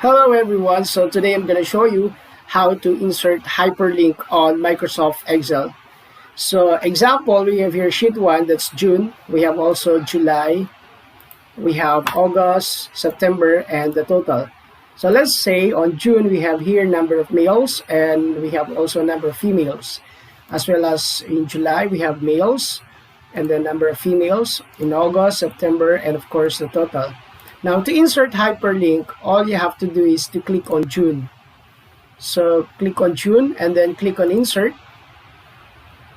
Hello everyone, so today I'm going to show you how to insert hyperlink on Microsoft Excel. So example, we have here sheet 1, that's June. We have also July, we have August, September, and the total. So let's say on June we have here number of males and we have also number of females. As well as in July we have males and the number of females. In August, September, and of course the total. Now, to insert hyperlink, all you have to do is to click on June. So, click on June and then click on Insert.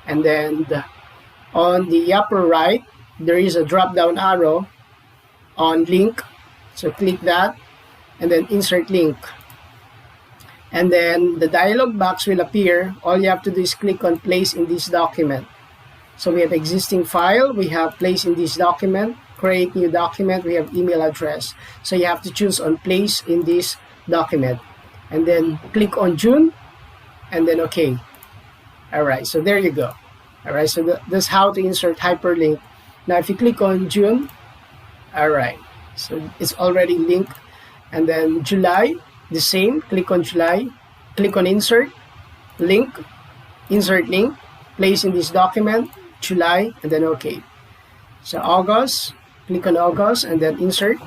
And then on the upper right, there is a drop-down arrow on Link. So, click that and then Insert Link. And then the dialog box will appear. All you have to do is click on Place in this document. So, we have existing file. We have Place in this document. Create new document, we have email address. So you have to choose on place in this document. And then click on June and then OK. Alright, so there you go. Alright, so that's how to insert hyperlink. Now if you click on June, alright, so it's already linked. And then July, the same, click on July, click on Insert, Link, Insert Link, place in this document, July, and then OK. So August, click on August and then Insert.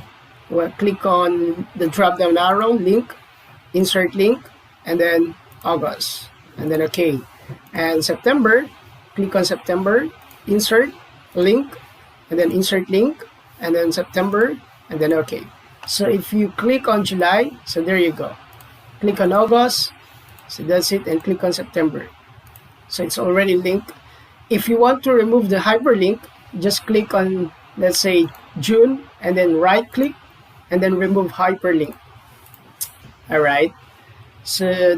Well, click on the drop-down arrow, Link, Insert Link, and then August, and then OK. And September, click on September, Insert, Link, and then Insert Link, and then September, and then OK. So if you click on July, so there you go. Click on August, so that's it, and click on September. So it's already linked. If you want to remove the hyperlink, just click on, let's say, June and then right click and then remove hyperlink. Alright, so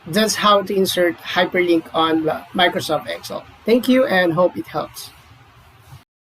that's how to insert hyperlink on Microsoft Excel. Thank you and hope it helps.